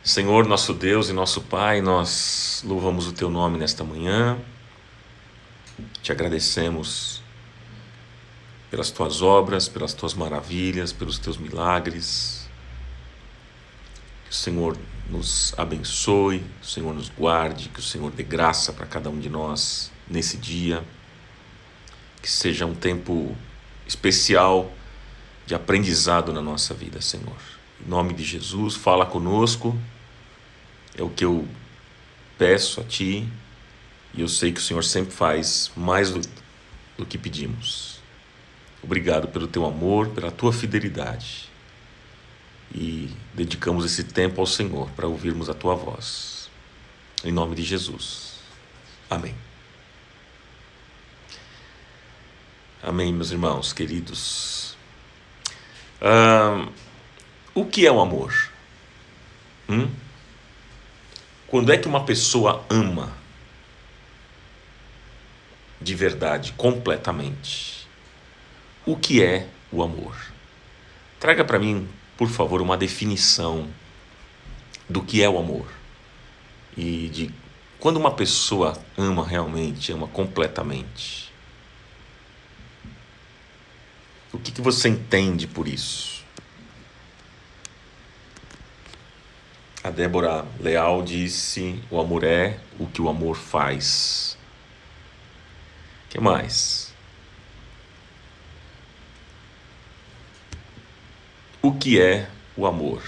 Senhor, nosso Deus e nosso Pai, nós louvamos o Teu nome nesta manhã, te agradecemos pelas Tuas obras, pelas Tuas maravilhas, pelos Teus milagres. Que o Senhor nos abençoe, que o Senhor nos guarde, que o Senhor dê graça para cada um de nós nesse dia, que seja um tempo especial de aprendizado na nossa vida, Senhor. Em nome de Jesus, fala conosco, é o que eu peço a Ti, e eu sei que o Senhor sempre faz mais do que pedimos. Obrigado pelo Teu amor, pela Tua fidelidade, e dedicamos esse tempo ao Senhor para ouvirmos a Tua voz. Em nome de Jesus. Amém. Amém, meus irmãos queridos. O que é o amor? Quando é que uma pessoa ama de verdade, completamente? O que é o amor? Traga para mim, por favor, uma definição do que é o amor e de quando uma pessoa ama realmente, ama completamente. O que você entende por isso? A Débora Leal disse: o amor é o que o amor faz. O que mais? O que é o amor?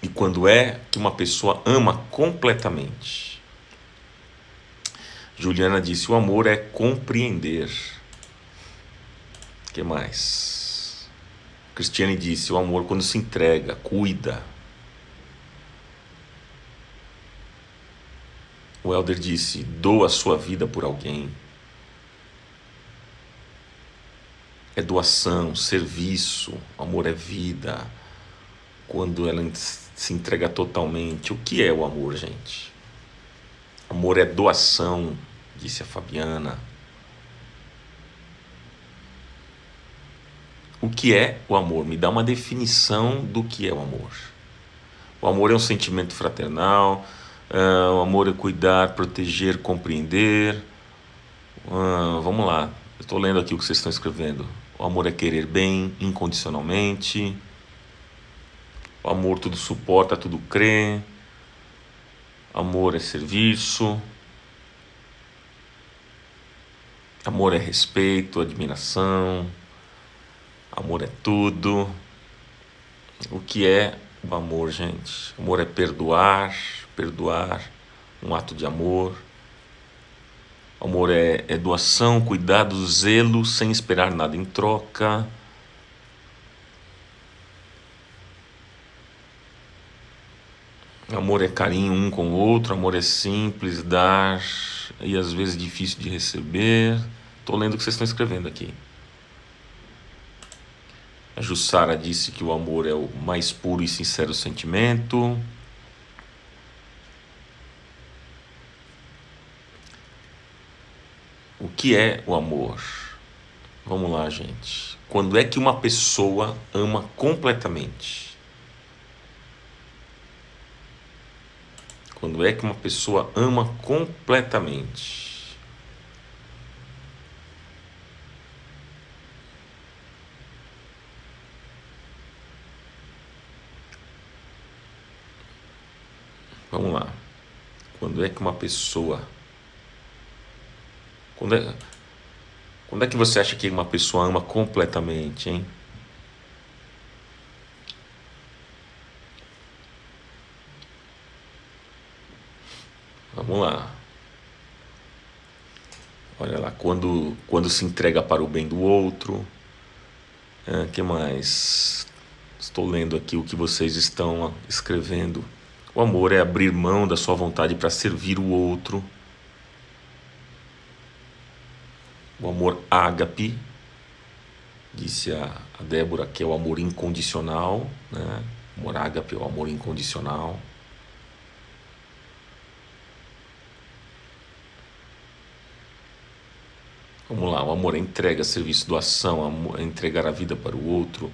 E quando é que uma pessoa ama completamente? Juliana disse: o amor é compreender. O que mais? Cristiane disse: o amor quando se entrega, cuida. O Helder disse: doa a sua vida por alguém. É doação, serviço, amor é vida. Quando ela se entrega totalmente. O que é o amor, gente? Amor é doação, disse a Fabiana. O que é o amor? Me dá uma definição do que é o amor. O amor é um sentimento fraternal. O amor é cuidar, proteger, compreender. Vamos lá. Eu estou lendo aqui o que vocês estão escrevendo. O amor é querer bem, incondicionalmente. O amor tudo suporta, tudo crê. Amor é serviço. Amor é respeito, admiração. Amor é tudo. O que é o amor, gente? Amor é perdoar, um ato de amor. Amor é doação, cuidado, zelo, sem esperar nada em troca. Amor é carinho um com o outro, amor é simples, dar e às vezes difícil de receber. Estou lendo o que vocês estão escrevendo aqui. A Jussara disse que o amor é o mais puro e sincero sentimento. O que é o amor? Vamos lá, gente. Quando é que uma pessoa ama completamente? Quando é que uma pessoa ama completamente? Vamos lá. Quando é que uma pessoa... Quando é que você acha que uma pessoa ama completamente, hein? Vamos lá. Olha lá, quando se entrega para o bem do outro. Que mais? Estou lendo aqui o que vocês estão escrevendo. O amor é abrir mão da sua vontade para servir o outro. O amor ágape, disse a Débora, que é o amor incondicional, né? O amor ágape é o amor incondicional. Vamos lá, o amor é entrega, serviço, doação, é entregar a vida para o outro.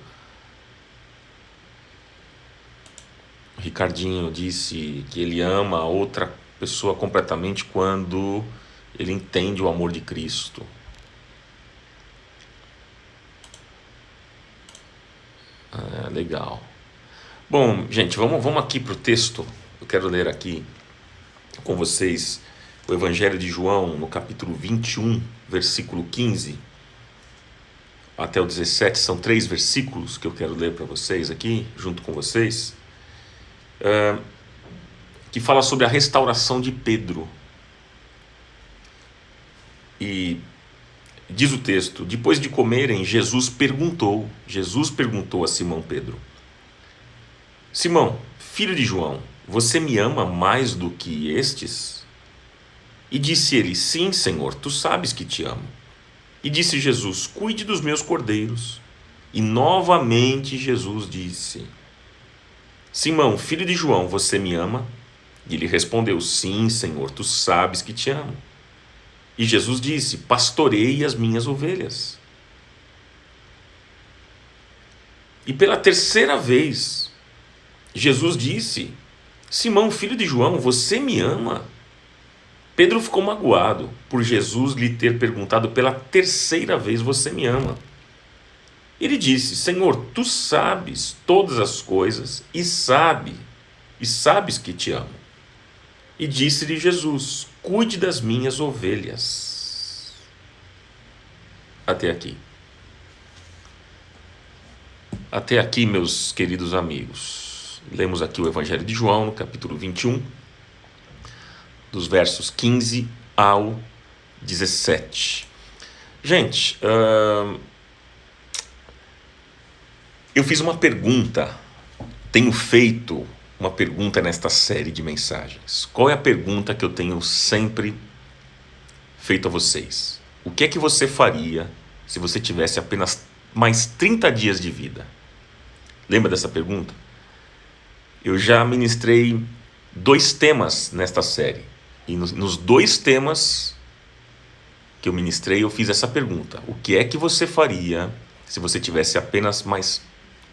Ricardinho disse que ele ama a outra pessoa completamente quando ele entende o amor de Cristo. Legal. Bom, gente, vamos aqui para o texto. Eu quero ler aqui com vocês o Evangelho de João, no capítulo 21, versículo 15 até o 17. São 3 versículos que eu quero ler para vocês aqui, junto com vocês, que fala sobre a restauração de Pedro. E diz o texto: depois de comerem, Jesus perguntou a Simão Pedro: Simão, filho de João, você me ama mais do que estes? E disse ele: sim, Senhor, tu sabes que te amo. E disse Jesus: cuide dos meus cordeiros. E novamente Jesus disse: Simão, filho de João, você me ama? E ele respondeu: sim, Senhor, tu sabes que te amo. E Jesus disse: pastorei as minhas ovelhas. E pela terceira vez, Jesus disse: Simão, filho de João, você me ama? Pedro ficou magoado por Jesus lhe ter perguntado pela terceira vez: você me ama? Ele disse: Senhor, tu sabes todas as coisas e sabes que te amo. E disse-lhe Jesus: cuide das minhas ovelhas. Até aqui. Até aqui, meus queridos amigos. Lemos aqui o Evangelho de João, no capítulo 21, dos versos 15 ao 17. Gente, eu fiz uma pergunta, tenho feito uma pergunta nesta série de mensagens. Qual é a pergunta que eu tenho sempre feito a vocês? O que é que você faria se você tivesse apenas mais 30 dias de vida? Lembra dessa pergunta? Eu já ministrei 2 temas nesta série. E nos 2 temas que eu ministrei, eu fiz essa pergunta: o que é que você faria se você tivesse apenas mais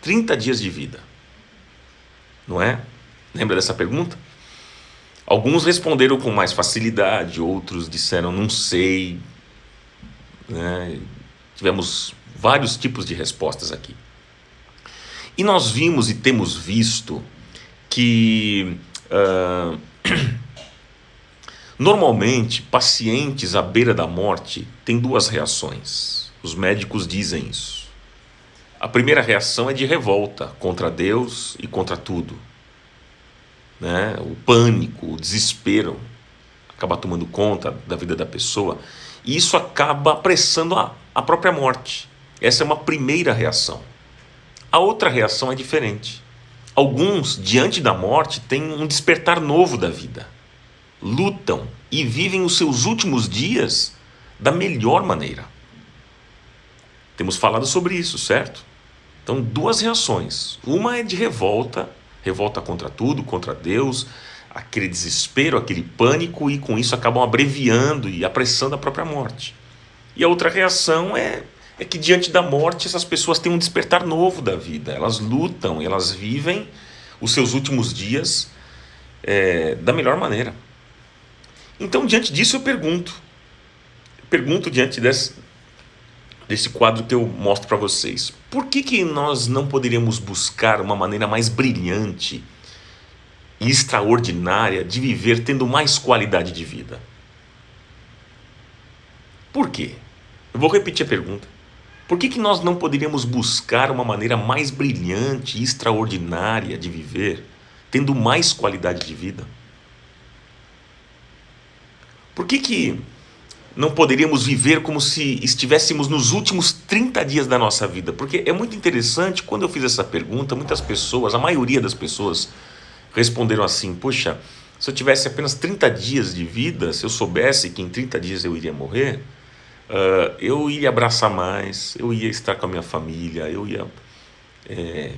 30 dias de vida? Não é? Lembra dessa pergunta? Alguns responderam com mais facilidade, outros disseram não sei, né? Tivemos vários tipos de respostas aqui. E nós vimos e temos visto que normalmente pacientes à beira da morte têm 2 reações. Os médicos dizem isso. A primeira reação é de revolta contra Deus e contra tudo, né? O pânico, o desespero acaba tomando conta da vida da pessoa, e isso acaba apressando a própria morte. Essa é uma primeira reação. A outra reação é diferente. Alguns, diante da morte, têm um despertar novo da vida, lutam e vivem os seus últimos dias da melhor maneira. Temos falado sobre isso, certo? Então, 2 reações. Uma é de revolta contra tudo, contra Deus, aquele desespero, aquele pânico, e com isso acabam abreviando e apressando a própria morte. E a outra reação é que diante da morte essas pessoas têm um despertar novo da vida. Elas lutam, elas vivem os seus últimos dias da melhor maneira. Então, diante disso, eu pergunto diante desse quadro que eu mostro para vocês: por que nós não poderíamos buscar uma maneira mais brilhante e extraordinária de viver, tendo mais qualidade de vida? Por quê? Eu vou repetir a pergunta. Por que nós não poderíamos buscar uma maneira mais brilhante e extraordinária de viver, tendo mais qualidade de vida? Por que não poderíamos viver como se estivéssemos nos últimos 30 dias da nossa vida? Porque é muito interessante, quando eu fiz essa pergunta, muitas pessoas, a maioria das pessoas, responderam assim: poxa, se eu tivesse apenas 30 dias de vida, se eu soubesse que em 30 dias eu iria morrer, eu ia abraçar mais, eu ia estar com a minha família, eu ia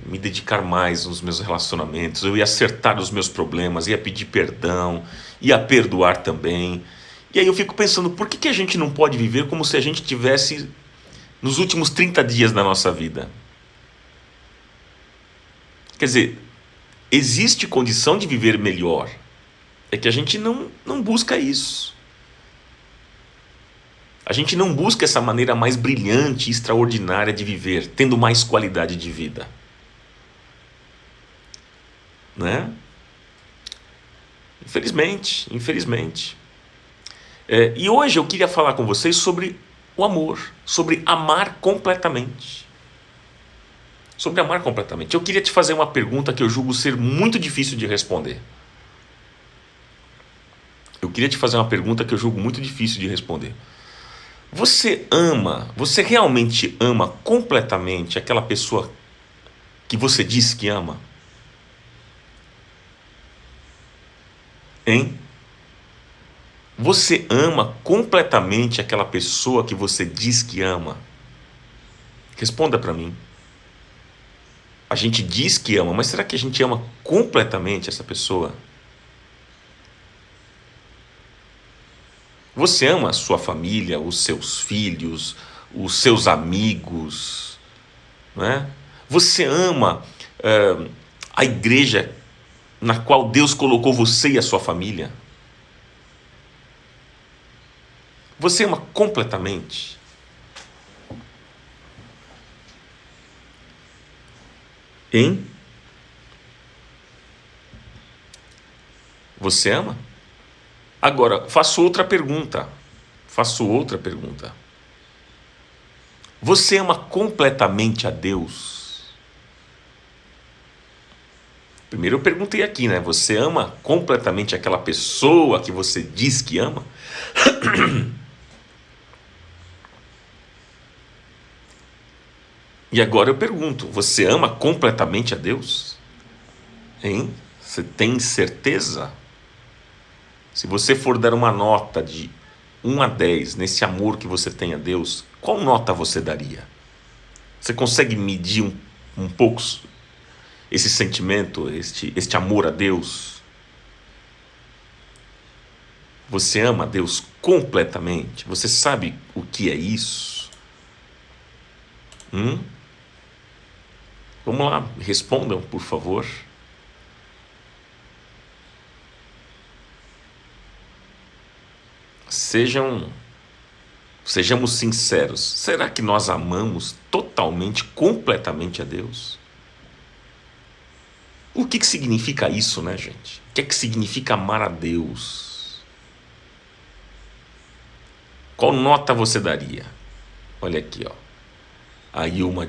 me dedicar mais nos meus relacionamentos, eu ia acertar os meus problemas, ia pedir perdão, ia perdoar também. E aí eu fico pensando, por que a gente não pode viver como se a gente tivesse nos últimos 30 dias da nossa vida? Quer dizer, existe condição de viver melhor. É que a gente não busca isso. A gente não busca essa maneira mais brilhante e extraordinária de viver, tendo mais qualidade de vida. Né? Infelizmente. E hoje eu queria falar com vocês sobre o amor, sobre amar completamente. Sobre amar completamente. Eu queria te fazer uma pergunta que eu julgo ser muito difícil de responder. Você realmente ama completamente aquela pessoa que você diz que ama? Hein? Você ama completamente aquela pessoa que você diz que ama? Responda para mim. A gente diz que ama, mas será que a gente ama completamente essa pessoa? Você ama a sua família, os seus filhos, os seus amigos, né? Você ama a igreja na qual Deus colocou você e a sua família? Você ama completamente? Hein? Você ama? Agora, faço outra pergunta. Você ama completamente a Deus? Primeiro eu perguntei aqui, né? Você ama completamente aquela pessoa que você diz que ama? E agora eu pergunto, você ama completamente a Deus? Hein? Você tem certeza? Se você for dar uma nota de 1 a 10 nesse amor que você tem a Deus, qual nota você daria? Você consegue medir um pouco esse sentimento, este amor a Deus? Você ama a Deus completamente? Você sabe o que é isso? Vamos lá, respondam, por favor. Sejamos sinceros. Será que nós amamos totalmente, completamente a Deus? O que significa isso, né, gente? O que significa amar a Deus? Qual nota você daria? Olha aqui, ó. A Ilma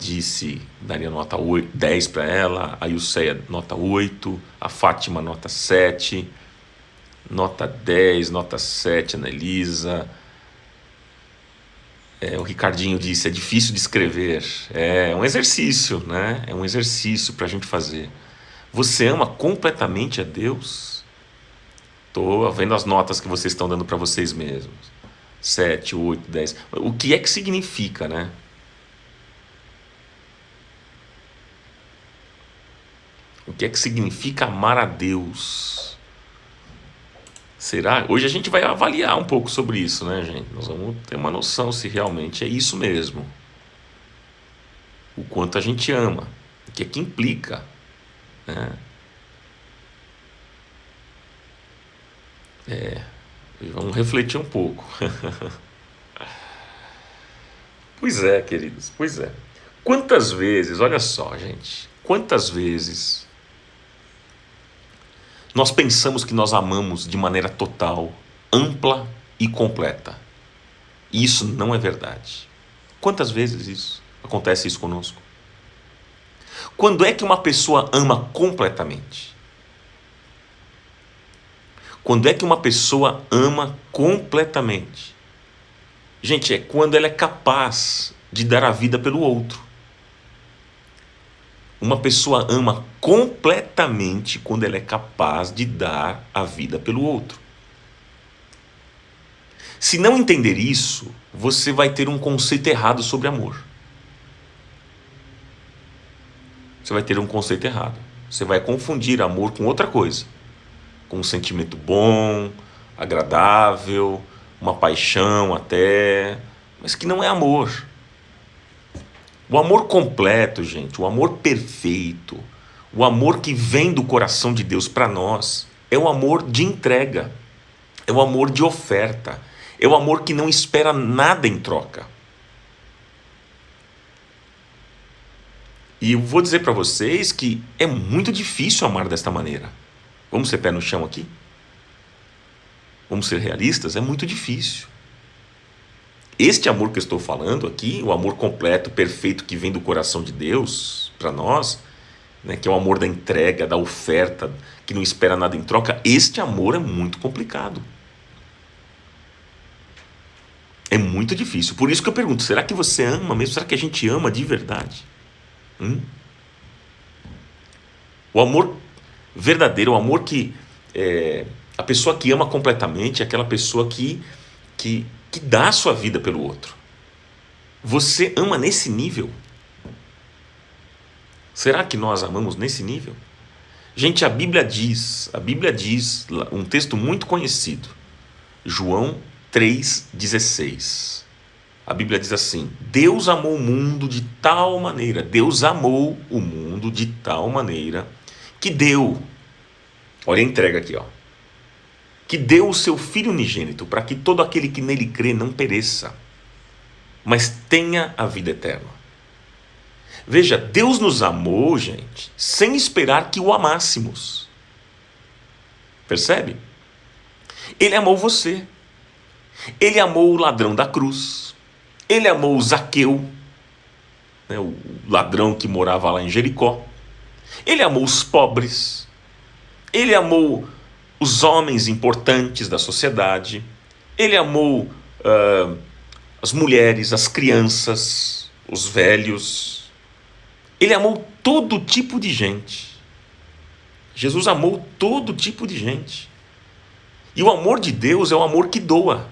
daria nota 8, 10 para ela, a Yusseia nota 8, a Fátima nota 7, nota 10, nota 7, Ana Elisa. O Ricardinho disse, é difícil de escrever. É um exercício, né? É um exercício para a gente fazer. Você ama completamente a Deus? Estou vendo as notas que vocês estão dando para vocês mesmos. 7, 8, 10. O que é que significa, né? O que é que significa amar a Deus? Será? Hoje a gente vai avaliar um pouco sobre isso, né, gente? Nós vamos ter uma noção se realmente é isso mesmo. O quanto a gente ama. O que é que implica, né? Vamos refletir um pouco. Pois é, queridos, pois é. Quantas vezes, olha só, gente, quantas vezes nós pensamos que nós amamos de maneira total, ampla e completa. E isso não é verdade. Quantas vezes acontece isso conosco? Quando é que uma pessoa ama completamente? Quando é que uma pessoa ama completamente? Gente, é quando ela é capaz de dar a vida pelo outro. Uma pessoa ama completamente quando ela é capaz de dar a vida pelo outro. Se não entender isso, você vai ter um conceito errado sobre amor. Você vai ter um conceito errado. Você vai confundir amor com outra coisa. Com um sentimento bom, agradável, uma paixão até, mas que não é amor. O amor completo, gente, o amor perfeito, O amor que vem do coração de Deus para nós é o amor de entrega, é o amor de oferta, é o amor que não espera nada em troca. E eu vou dizer para vocês que é muito difícil amar desta maneira. Vamos ser pé no chão aqui? Vamos ser realistas? É muito difícil. Este amor que eu estou falando aqui, o amor completo, perfeito, que vem do coração de Deus para nós, né, que é o amor da entrega, da oferta, que não espera nada em troca, este amor é muito complicado. É muito difícil. Por isso que eu pergunto, será que você ama mesmo? Será que a gente ama de verdade? O amor verdadeiro, o amor que... a pessoa que ama completamente é aquela pessoa que dá a sua vida pelo outro. Você ama nesse nível? Será que nós amamos nesse nível? Gente, a Bíblia diz, um texto muito conhecido, João 3,16. A Bíblia diz assim: Deus amou o mundo de tal maneira, Deus amou o mundo de tal maneira, que deu, olha a entrega aqui, ó, que deu o seu Filho unigênito, para que todo aquele que nele crê não pereça, mas tenha a vida eterna. Veja, Deus nos amou, gente, sem esperar que o amássemos. Percebe? Ele amou você. Ele amou o ladrão da cruz. Ele amou o Zaqueu, né, o ladrão que morava lá em Jericó. Ele amou os pobres. Ele amou os homens importantes da sociedade. Ele amou as mulheres, as crianças, os velhos. Ele amou todo tipo de gente. Jesus amou todo tipo de gente. E o amor de Deus é o amor que doa.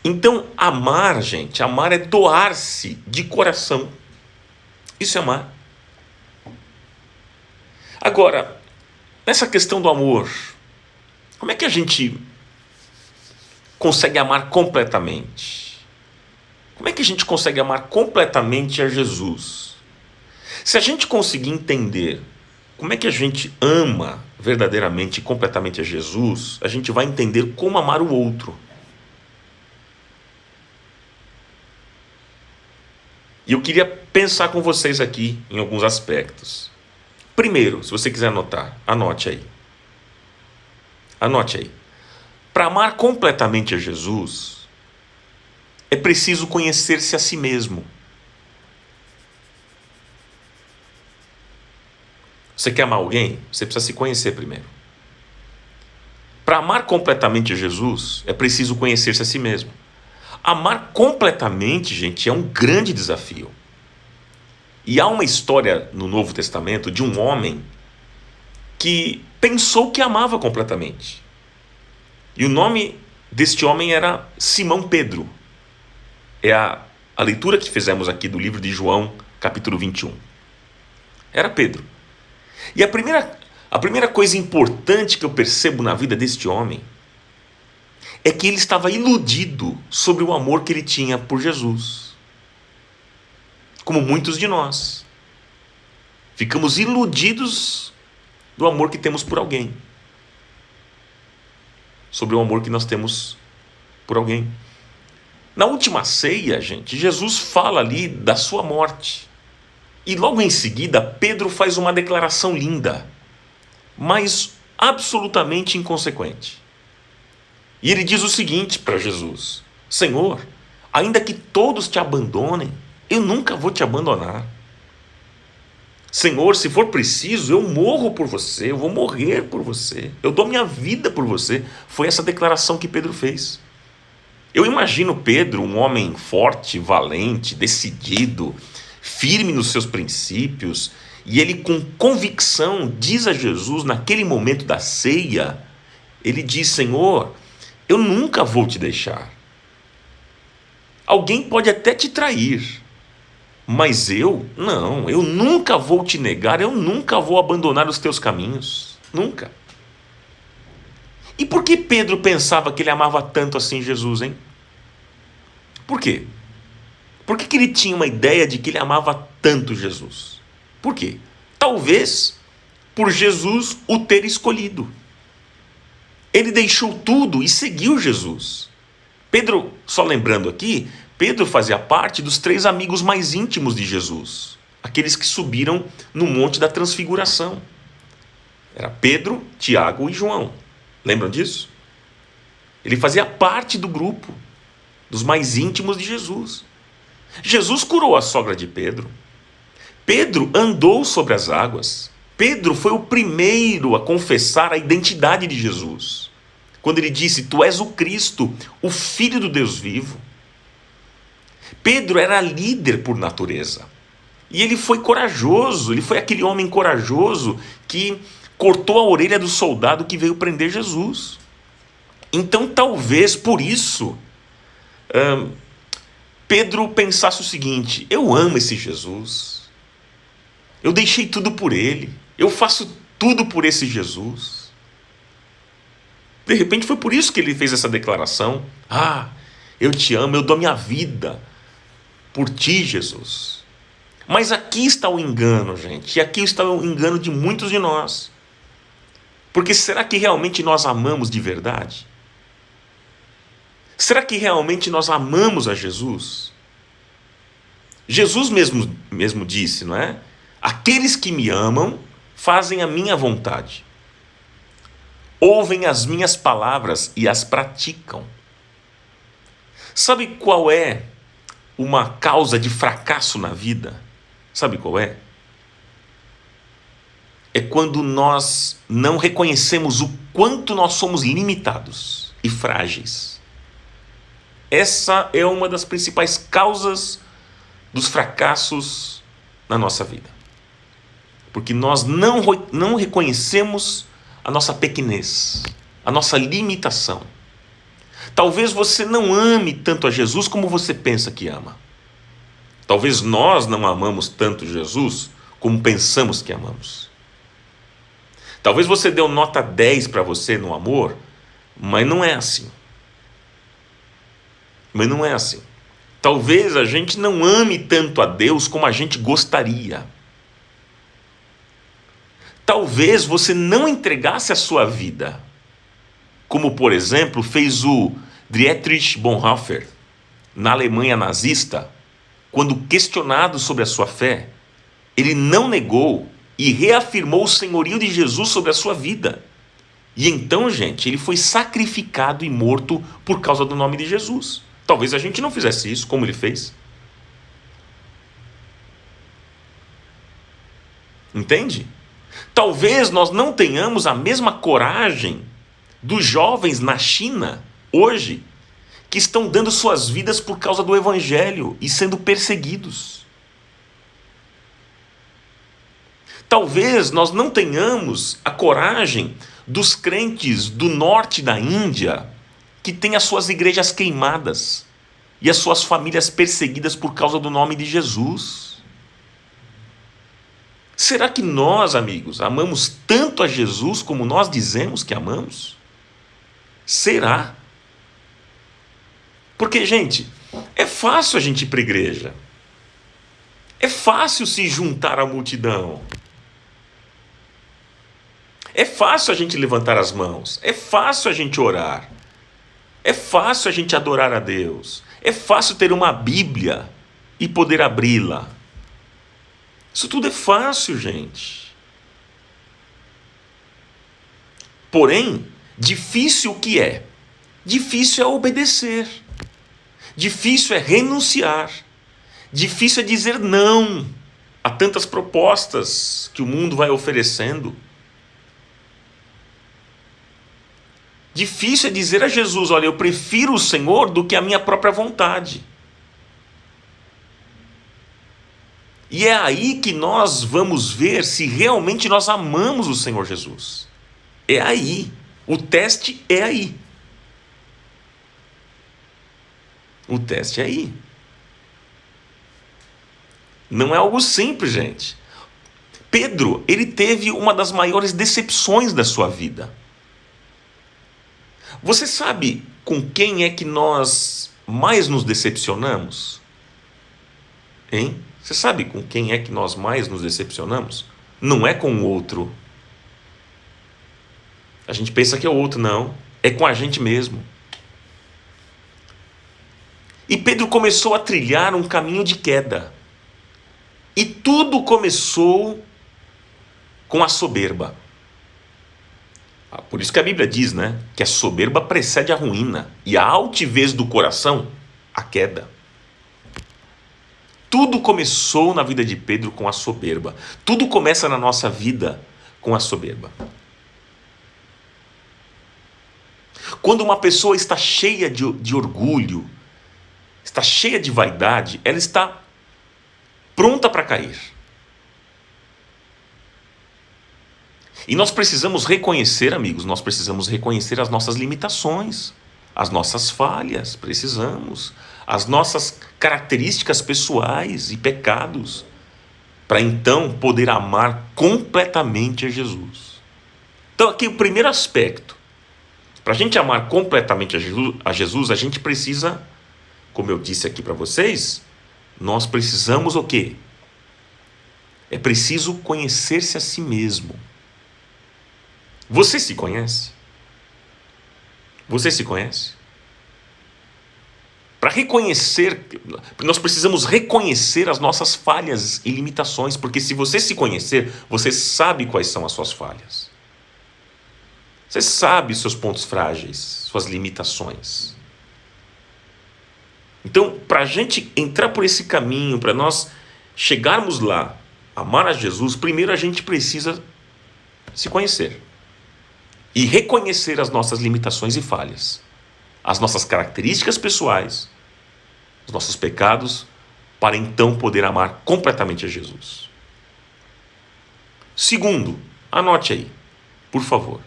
Então, amar, gente, amar é doar-se de coração. Isso é amar. Agora, nessa questão do amor, como é que a gente consegue amar completamente? Como é que a gente consegue amar completamente a Jesus? Se a gente conseguir entender como é que a gente ama verdadeiramente e completamente a Jesus, a gente vai entender como amar o outro. E eu queria pensar com vocês aqui em alguns aspectos. Primeiro, se você quiser anotar, anote aí. Anote aí. Para amar completamente a Jesus, é preciso conhecer-se a si mesmo. Você quer amar alguém? Você precisa se conhecer primeiro. Para amar completamente a Jesus, é preciso conhecer-se a si mesmo. Amar completamente, gente, é um grande desafio. E há uma história no Novo Testamento de um homem que pensou que amava completamente. E o nome deste homem era Simão Pedro. É a leitura que fizemos aqui do livro de João, capítulo 21. Era Pedro. E a primeira coisa importante que eu percebo na vida deste homem é que ele estava iludido sobre o amor que ele tinha por Jesus. Como muitos de nós. Ficamos iludidos do amor que temos por alguém. Sobre o amor que nós temos por alguém. Na última ceia, gente, Jesus fala ali da sua morte. E logo em seguida, Pedro faz uma declaração linda, mas absolutamente inconsequente. E ele diz o seguinte para Jesus: Senhor, ainda que todos te abandonem, eu nunca vou te abandonar. Senhor, se for preciso, eu morro por você, eu vou morrer por você, eu dou minha vida por você. Foi essa declaração que Pedro fez. Eu imagino Pedro, um homem forte, valente, decidido, firme nos seus princípios, e ele com convicção diz a Jesus, naquele momento da ceia, ele diz: Senhor, eu nunca vou te deixar. Alguém pode até te trair, mas eu nunca vou te negar, eu nunca vou abandonar os teus caminhos, nunca. E por que Pedro pensava que ele amava tanto assim Jesus, hein? Por quê? Por que ele tinha uma ideia de que ele amava tanto Jesus? Por quê? Talvez por Jesus o ter escolhido. Ele deixou tudo e seguiu Jesus. Pedro, só lembrando aqui, Pedro fazia parte dos 3 amigos mais íntimos de Jesus, aqueles que subiram no Monte da Transfiguração. Era Pedro, Tiago e João. Lembram disso? Ele fazia parte do grupo dos mais íntimos de Jesus. Jesus curou a sogra de Pedro. Pedro andou sobre as águas. Pedro foi o primeiro a confessar a identidade de Jesus, quando ele disse: tu és o Cristo, o Filho do Deus vivo. Pedro era líder por natureza. E ele foi corajoso, ele foi aquele homem corajoso que cortou a orelha do soldado que veio prender Jesus. Então, talvez por isso, Pedro pensasse o seguinte: eu amo esse Jesus, eu deixei tudo por ele, eu faço tudo por esse Jesus. De repente foi por isso que ele fez essa declaração: eu te amo, eu dou minha vida por ti, Jesus. Mas aqui está o engano, gente, e aqui está o engano de muitos de nós. Porque será que realmente nós amamos de verdade? Será que realmente nós amamos a Jesus? Jesus mesmo disse, não é? Aqueles que me amam fazem a minha vontade, ouvem as minhas palavras e as praticam. Sabe qual é uma causa de fracasso na vida? Sabe qual é? É quando nós não reconhecemos o quanto nós somos limitados e frágeis. Essa é uma das principais causas dos fracassos na nossa vida. Porque nós não reconhecemos a nossa pequenez, a nossa limitação. Talvez você não ame tanto a Jesus como você pensa que ama. Talvez nós não amamos tanto Jesus como pensamos que amamos. Talvez você deu nota 10 para você no amor, mas não é assim. Mas não é assim. Talvez a gente não ame tanto a Deus como a gente gostaria. Talvez você não entregasse a sua vida, como, por exemplo, fez o Dietrich Bonhoeffer, na Alemanha nazista, quando questionado sobre a sua fé, ele não negou e reafirmou o senhorio de Jesus sobre a sua vida. E então, gente, ele foi sacrificado e morto por causa do nome de Jesus. Talvez a gente não fizesse isso como ele fez. Entende? Talvez nós não tenhamos a mesma coragem dos jovens na China hoje, que estão dando suas vidas por causa do Evangelho e sendo perseguidos. Talvez nós não tenhamos a coragem dos crentes do norte da Índia, que têm as suas igrejas queimadas e as suas famílias perseguidas por causa do nome de Jesus. Será que nós, amigos, amamos tanto a Jesus como nós dizemos que amamos? Será? Porque, gente, é fácil a gente ir para a igreja. É fácil se juntar à multidão. É fácil a gente levantar as mãos. É fácil a gente orar. É fácil a gente adorar a Deus. É fácil ter uma Bíblia e poder abri-la. Isso tudo é fácil, gente. Porém, difícil o que é? Difícil é obedecer. Difícil é renunciar. Difícil é dizer não a tantas propostas que o mundo vai oferecendo. Difícil é dizer a Jesus: olha, eu prefiro o Senhor do que a minha própria vontade. E é aí que nós vamos ver se realmente nós amamos o Senhor Jesus. É aí. O teste é aí. O teste é aí. Não é algo simples, gente. Pedro, ele teve uma das maiores decepções da sua vida. Você sabe com quem é que nós mais nos decepcionamos? Hein? Você sabe com quem é que nós mais nos decepcionamos? Não é com o outro. A gente pensa que é o outro, não. É com a gente mesmo. E Pedro começou a trilhar um caminho de queda. E tudo começou com a soberba. Por isso que a Bíblia diz, né, que a soberba precede a ruína e a altivez do coração, a queda. Tudo começou na vida de Pedro com a soberba. Tudo começa na nossa vida com a soberba. Quando uma pessoa está cheia de orgulho, está cheia de vaidade, ela está pronta para cair. E nós precisamos reconhecer, amigos, nós precisamos reconhecer as nossas limitações, as nossas falhas, precisamos, as nossas características pessoais e pecados, para então poder amar completamente a Jesus. Então aqui o primeiro aspecto, para a gente amar completamente a Jesus, a gente precisa, como eu disse aqui para vocês, nós precisamos o quê? É preciso conhecer-se a si mesmo. Você se conhece? Você se conhece? Para reconhecer, nós precisamos reconhecer as nossas falhas e limitações, porque se você se conhecer, você sabe quais são as suas falhas. Você sabe seus pontos frágeis, suas limitações. Então, para a gente entrar por esse caminho, para nós chegarmos lá, amar a Jesus, primeiro a gente precisa se conhecer. E reconhecer as nossas limitações e falhas, as nossas características pessoais, os nossos pecados, para então poder amar completamente a Jesus. Segundo, anote aí, por favor.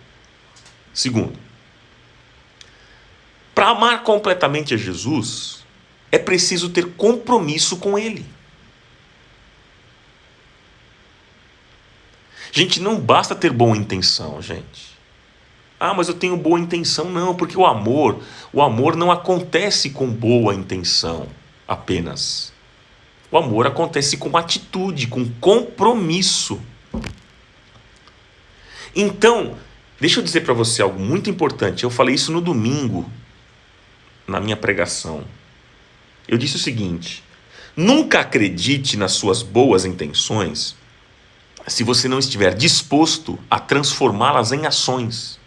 Segundo, para amar completamente a Jesus, é preciso ter compromisso com Ele. Gente, não basta ter boa intenção, gente. Ah, mas eu tenho boa intenção. Não, porque o amor não acontece com boa intenção apenas. O amor acontece com atitude, com compromisso. Então, deixa eu dizer para você algo muito importante. Eu falei isso no domingo, na minha pregação. Eu disse o seguinte: nunca acredite nas suas boas intenções se você não estiver disposto a transformá-las em ações.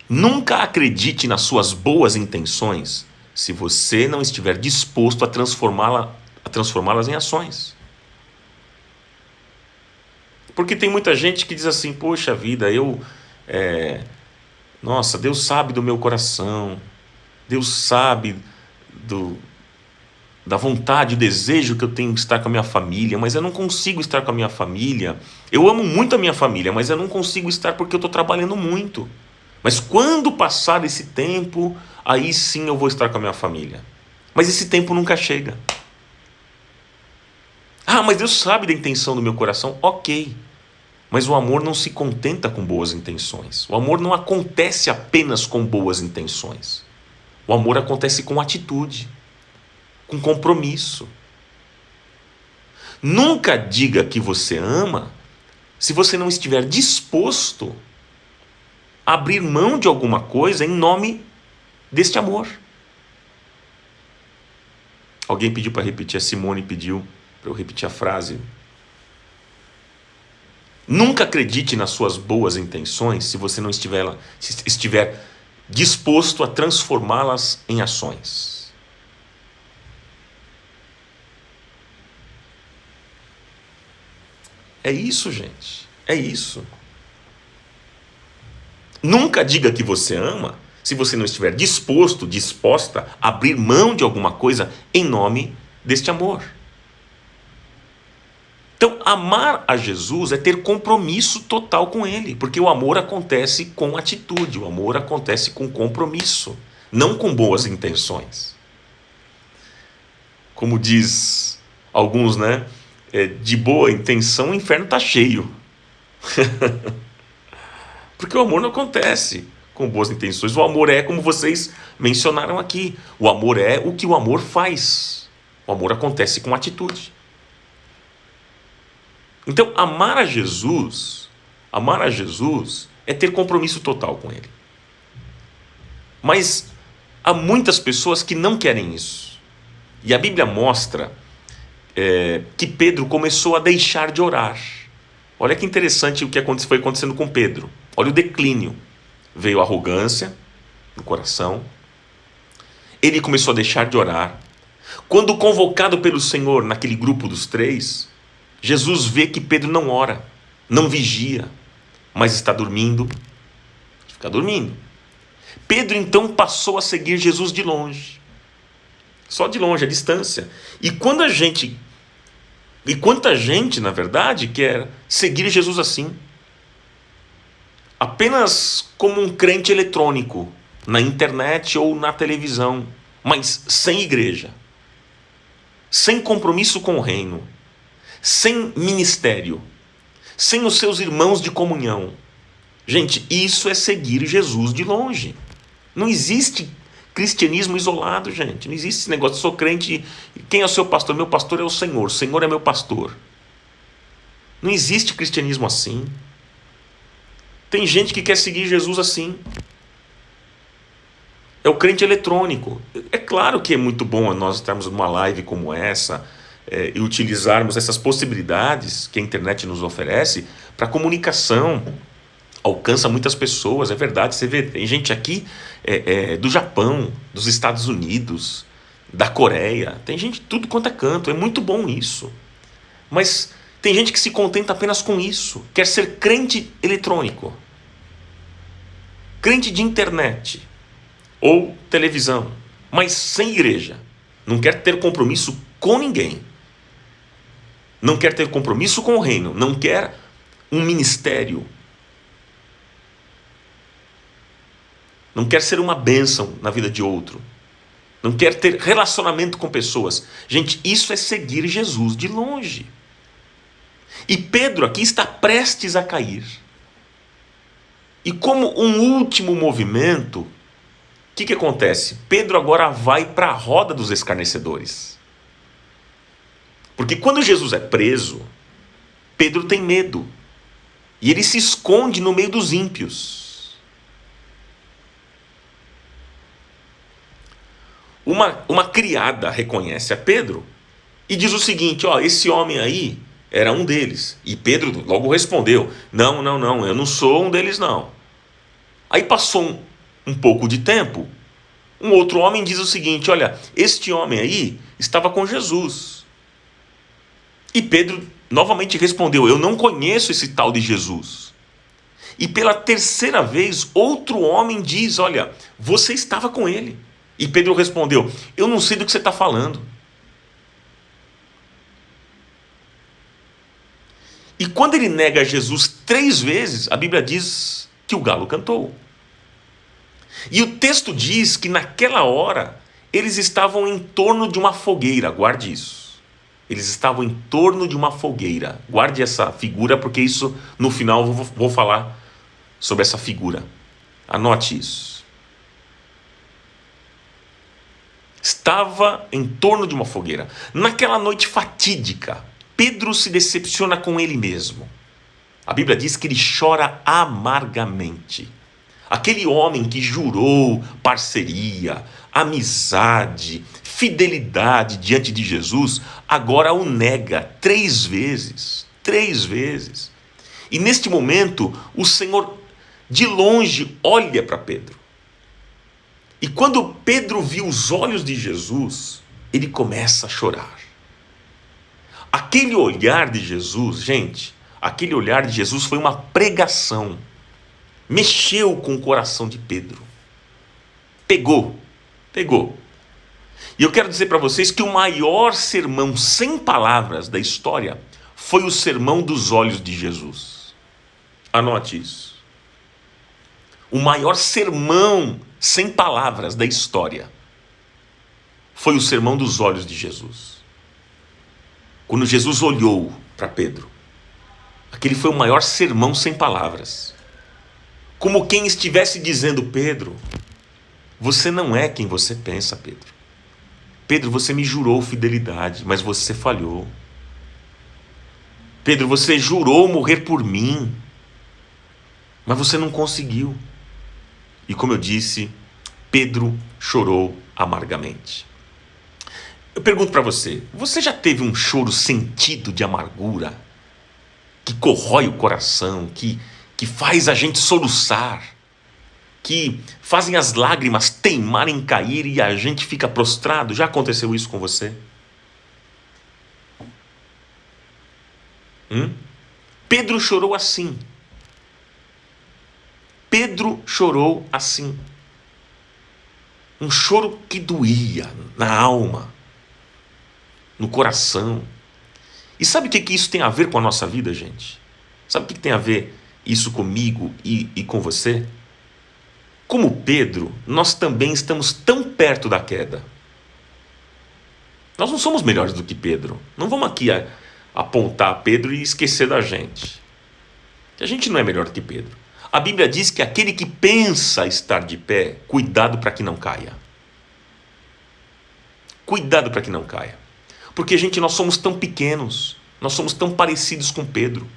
Nunca acredite nas suas boas intenções se você não estiver disposto a transformá-las em ações. Porque tem muita gente que diz assim: poxa vida, nossa, Deus sabe do meu coração, Deus sabe da vontade, o desejo que eu tenho de estar com a minha família, mas eu não consigo estar com a minha família. Eu amo muito a minha família, mas eu não consigo estar porque eu estou trabalhando muito. Mas quando passar esse tempo, aí sim eu vou estar com a minha família. Mas esse tempo nunca chega. Ah, mas Deus sabe da intenção do meu coração. Ok. Mas o amor não se contenta com boas intenções. O amor não acontece apenas com boas intenções. O amor acontece com atitude, com compromisso. Nunca diga que você ama se você não estiver disposto a abrir mão de alguma coisa em nome deste amor. Alguém pediu para repetir, a Simone pediu para eu repetir a frase. Nunca acredite nas suas boas intenções se você não estiver disposto a transformá-las em ações. É isso, gente. É isso. Nunca diga que você ama se você não estiver disposta a abrir mão de alguma coisa em nome deste amor. Então, amar a Jesus é ter compromisso total com Ele, porque o amor acontece com atitude, o amor acontece com compromisso, não com boas intenções. Como diz alguns, né? De boa intenção o inferno está cheio. Porque o amor não acontece com boas intenções. O amor é como vocês mencionaram aqui. O amor é o que o amor faz. O amor acontece com atitude. Então, amar a Jesus é ter compromisso total com Ele. Mas há muitas pessoas que não querem isso. E a Bíblia mostra que Pedro começou a deixar de orar. Olha que interessante o que foi acontecendo com Pedro. Olha o declínio. Veio a arrogância no coração. Ele começou a deixar de orar. Quando convocado pelo Senhor naquele grupo dos 3, Jesus vê que Pedro não ora, não vigia, mas está dormindo. Fica dormindo. Pedro então passou a seguir Jesus de longe. Só de longe, à distância. E quanta gente, na verdade, quer seguir Jesus assim? Apenas como um crente eletrônico, na internet ou na televisão, mas sem igreja, sem compromisso com o reino, sem ministério, sem os seus irmãos de comunhão. Gente, isso é seguir Jesus de longe. Não existe cristianismo isolado, gente. Não existe esse negócio, sou crente, quem é o seu pastor? Meu pastor é o Senhor é meu pastor. Não existe cristianismo assim. Tem gente que quer seguir Jesus assim. É o crente eletrônico. É claro que é muito bom nós estarmos numa live como essa e utilizarmos essas possibilidades que a internet nos oferece para comunicação. Alcança muitas pessoas, é verdade. Você vê, tem gente aqui do Japão, dos Estados Unidos, da Coreia. Tem gente de tudo quanto é canto. É muito bom isso. Mas tem gente que se contenta apenas com isso. Quer ser crente eletrônico. Crente de internet. Ou televisão. Mas sem igreja. Não quer ter compromisso com ninguém. Não quer ter compromisso com o reino. Não quer um ministério. Não quer ser uma bênção na vida de outro. Não quer ter relacionamento com pessoas. Gente, isso é seguir Jesus de longe. E Pedro aqui está prestes a cair. E como um último movimento, o que acontece? Pedro agora vai para a roda dos escarnecedores. Porque quando Jesus é preso, Pedro tem medo. E ele se esconde no meio dos ímpios. Uma criada reconhece a Pedro e diz o seguinte: esse homem aí era um deles. E Pedro logo respondeu: não, eu não sou um deles não. Aí passou um pouco de tempo, um outro homem diz o seguinte: olha, este homem aí estava com Jesus. E Pedro novamente respondeu: eu não conheço esse tal de Jesus. E pela terceira vez, outro homem diz: olha, você estava com ele. E Pedro respondeu: eu não sei do que você está falando. E quando ele nega Jesus 3 vezes, a Bíblia diz que o galo cantou. E o texto diz que naquela hora eles estavam em torno de uma fogueira. Guarde isso. Eles estavam em torno de uma fogueira. Guarde essa figura, porque isso no final eu vou falar sobre essa figura. Anote isso. Estava em torno de uma fogueira. Naquela noite fatídica, Pedro se decepciona com ele mesmo. A Bíblia diz que ele chora amargamente. Aquele homem que jurou parceria, amizade, fidelidade diante de Jesus, agora o nega 3 vezes. 3 vezes. E neste momento, o Senhor de longe olha para Pedro. E quando Pedro viu os olhos de Jesus, ele começa a chorar. Aquele olhar de Jesus, gente, aquele olhar de Jesus foi uma pregação. Mexeu com o coração de Pedro. Pegou. E eu quero dizer para vocês que o maior sermão sem palavras da história foi o sermão dos olhos de Jesus. Anote isso. O maior sermão sem palavras da história foi o sermão dos olhos de Jesus. Quando Jesus olhou para Pedro, aquele foi o maior sermão sem palavras. Como quem estivesse dizendo: Pedro, você não é quem você pensa, Pedro. Pedro, você me jurou fidelidade, mas você falhou. Pedro, você jurou morrer por mim, mas você não conseguiu. E como eu disse, Pedro chorou amargamente. Eu pergunto para você, você já teve um choro sentido de amargura, que corrói o coração, que faz a gente soluçar, que fazem as lágrimas teimarem em cair e a gente fica prostrado? Já aconteceu isso com você? Pedro chorou assim. Pedro chorou assim. Um choro que doía na alma, no coração. E sabe o que isso tem a ver com a nossa vida, gente? Sabe o que tem a ver isso comigo e com você? Como Pedro, nós também estamos tão perto da queda. Nós não somos melhores do que Pedro. Não vamos aqui apontar Pedro e esquecer da gente. A gente não é melhor do que Pedro. A Bíblia diz que aquele que pensa estar de pé, cuidado para que não caia. Cuidado para que não caia. Porque, gente, nós somos tão pequenos, nós somos tão parecidos com Pedro.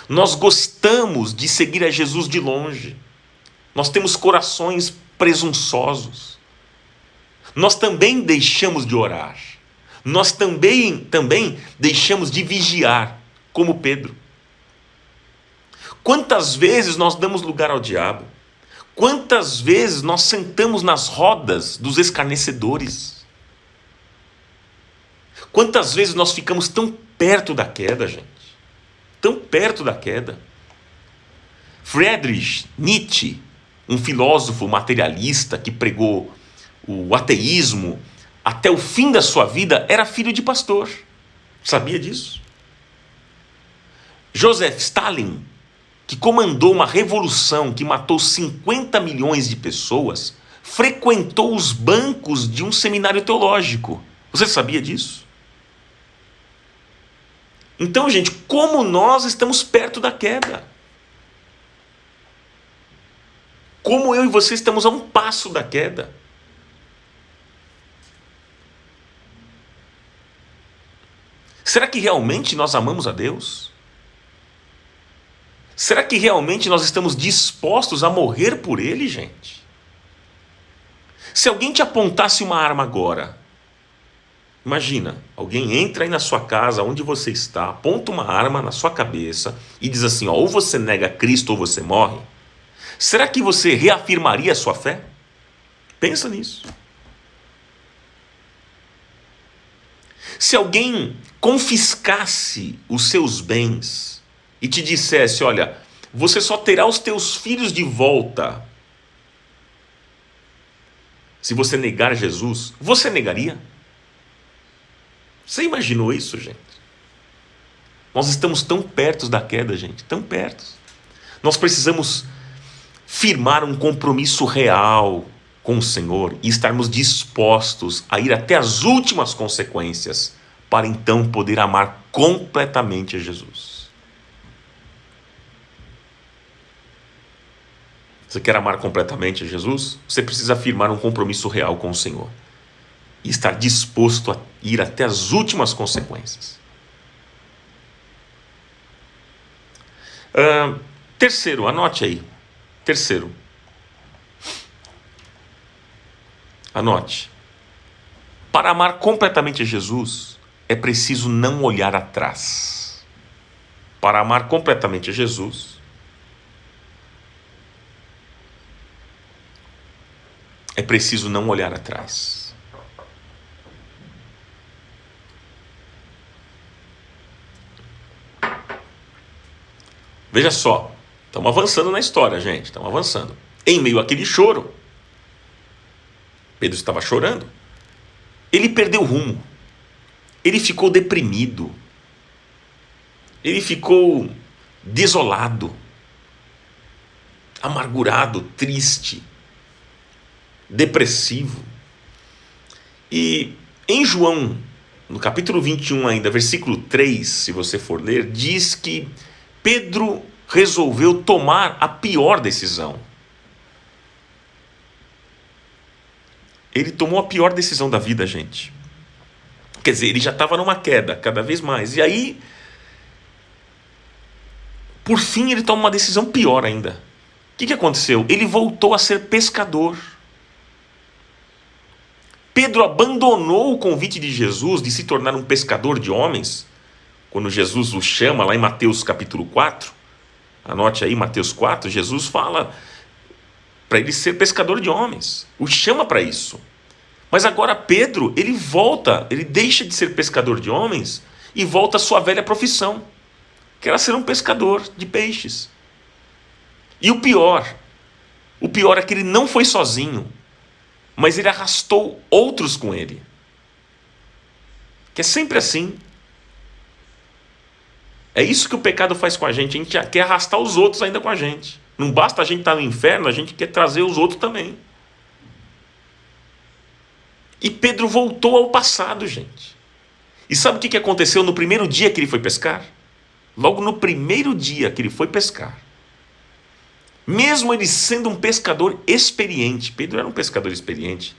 Nós gostamos de seguir a Jesus de longe. Nós temos corações presunçosos. Nós também deixamos de orar. Nós também deixamos de vigiar, como Pedro. Quantas vezes nós damos lugar ao diabo? Quantas vezes nós sentamos nas rodas dos escarnecedores? Quantas vezes nós ficamos tão perto da queda, gente? Tão perto da queda. Friedrich Nietzsche, um filósofo materialista que pregou o ateísmo até o fim da sua vida, era filho de pastor. Sabia disso? Joseph Stalin, que comandou uma revolução que matou 50 milhões de pessoas, frequentou os bancos de um seminário teológico. Você sabia disso? Então, gente, como nós estamos perto da queda? Como eu e você estamos a um passo da queda? Será que realmente nós amamos a Deus? Será que realmente nós estamos dispostos a morrer por Ele, gente? Se alguém te apontasse uma arma agora, imagina, alguém entra aí na sua casa, onde você está, aponta uma arma na sua cabeça e diz assim, ó, ou você nega Cristo ou você morre. Será que você reafirmaria a sua fé? Pensa nisso. Se alguém confiscasse os seus bens e te dissesse, olha, você só terá os teus filhos de volta se você negar Jesus, você negaria? Você imaginou isso, gente? Nós estamos tão perto da queda, gente, tão perto. Nós precisamos firmar um compromisso real com o Senhor e estarmos dispostos a ir até as últimas consequências para então poder amar completamente a Jesus. Você quer amar completamente a Jesus? Você precisa firmar um compromisso real com o Senhor e estar disposto a ir até as últimas consequências. Terceiro, anote aí. Terceiro, anote. Para amar completamente a Jesus, é preciso não olhar atrás. Para amar completamente a Jesus, é preciso não olhar atrás. Veja só, estamos avançando na história, gente, estamos avançando. Em meio àquele choro, Pedro estava chorando, ele perdeu o rumo, ele ficou deprimido, ele ficou desolado, amargurado, triste, depressivo. E em João, no capítulo 21 ainda, versículo 3, se você for ler, diz que Pedro resolveu tomar a pior decisão. Ele tomou a pior decisão da vida, gente. Quer dizer, ele já estava numa queda, cada vez mais. E aí, Por fim, ele toma uma decisão pior ainda. O que aconteceu? Ele voltou a ser pescador. Pedro abandonou o convite de Jesus de se tornar um pescador de homens, quando Jesus o chama lá em Mateus capítulo 4. Anote aí, Mateus 4, Jesus fala para ele ser pescador de homens, o chama para isso. Mas agora Pedro, ele volta, ele deixa de ser pescador de homens e volta à sua velha profissão, que era ser um pescador de peixes. E o pior é que ele não foi sozinho, mas ele arrastou outros com ele. Que é sempre assim. É isso que o pecado faz com a gente quer arrastar os outros ainda com a gente. Não basta a gente estar no inferno, a gente quer trazer os outros também. E Pedro voltou ao passado, gente. E sabe o que aconteceu no primeiro dia que ele foi pescar? Logo no primeiro dia que ele foi pescar, mesmo ele sendo um pescador experiente, Pedro era um pescador experiente,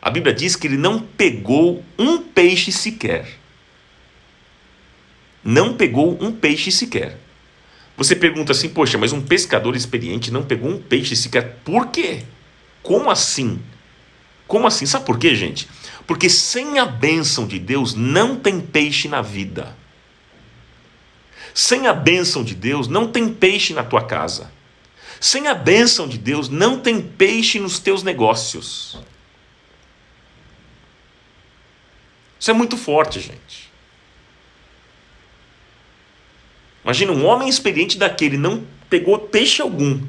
a Bíblia diz que ele não pegou um peixe sequer. Não pegou um peixe sequer. Você pergunta assim, poxa, mas um pescador experiente não pegou um peixe sequer. Por quê? Como assim? Como assim? Sabe por quê, gente? Porque sem a bênção de Deus não tem peixe na vida. Sem a bênção de Deus não tem peixe na tua casa. Sem a bênção de Deus não tem peixe nos teus negócios. Isso é muito forte, gente. Imagina, um homem experiente daquele não pegou peixe algum.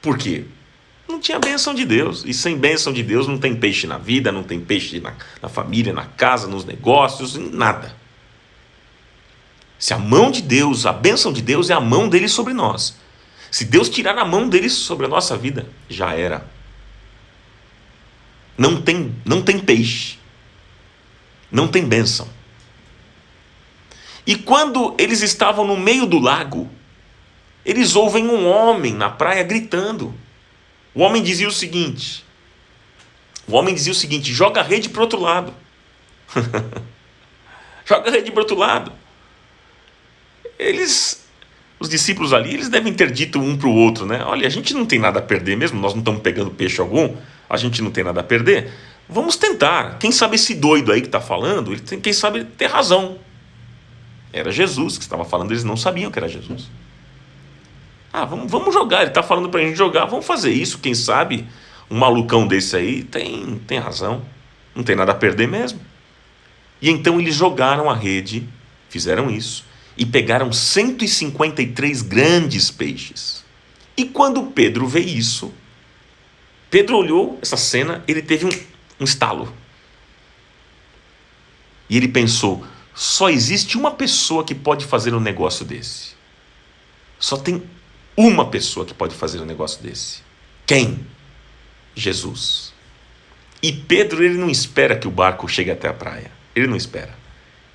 Por quê? Não tinha bênção de Deus. E sem bênção de Deus não tem peixe na vida, não tem peixe na família, na casa, nos negócios, em nada. Se a mão de Deus, a bênção de Deus é a mão dele sobre nós. Se Deus tirar a mão dele sobre a nossa vida, já era. Não tem peixe. Não tem bênção. E quando eles estavam no meio do lago, eles ouvem um homem na praia gritando. O homem dizia o seguinte: joga a rede para o outro lado. Joga a rede para o outro lado. Os discípulos ali, eles devem ter dito um para o outro, né? Olha, a gente não tem nada a perder mesmo, nós não estamos pegando peixe algum, a gente não tem nada a perder. Vamos tentar. Quem sabe esse doido aí que está falando, quem sabe ter razão. Era Jesus que estava falando, eles não sabiam que era Jesus. Vamos jogar, ele está falando para a gente jogar, vamos fazer isso, quem sabe um malucão desse aí tem razão, não tem nada a perder mesmo. E então eles jogaram a rede, fizeram isso, e pegaram 153 grandes peixes. E quando Pedro vê isso, Pedro olhou essa cena, ele teve um estalo. E ele pensou, só existe uma pessoa que pode fazer um negócio desse. Só tem uma pessoa que pode fazer um negócio desse. Quem? Jesus. E Pedro, ele não espera que o barco chegue até a praia. Ele não espera.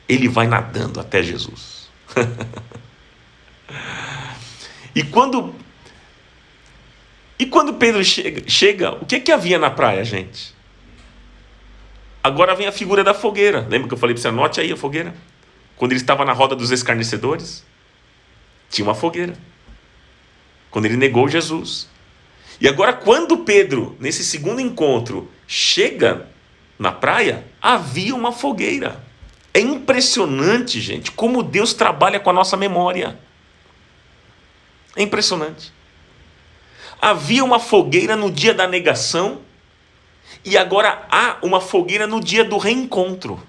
Ele vai nadando até Jesus. E quando Pedro chega, o que havia na praia, gente? Agora vem a figura da fogueira. Lembra que eu falei para você, anote aí a fogueira? Quando ele estava na roda dos escarnecedores, tinha uma fogueira. Quando ele negou Jesus. E agora quando Pedro, nesse segundo encontro, chega na praia, havia uma fogueira. É impressionante, gente, como Deus trabalha com a nossa memória. É impressionante. Havia uma fogueira no dia da negação e agora há uma fogueira no dia do reencontro.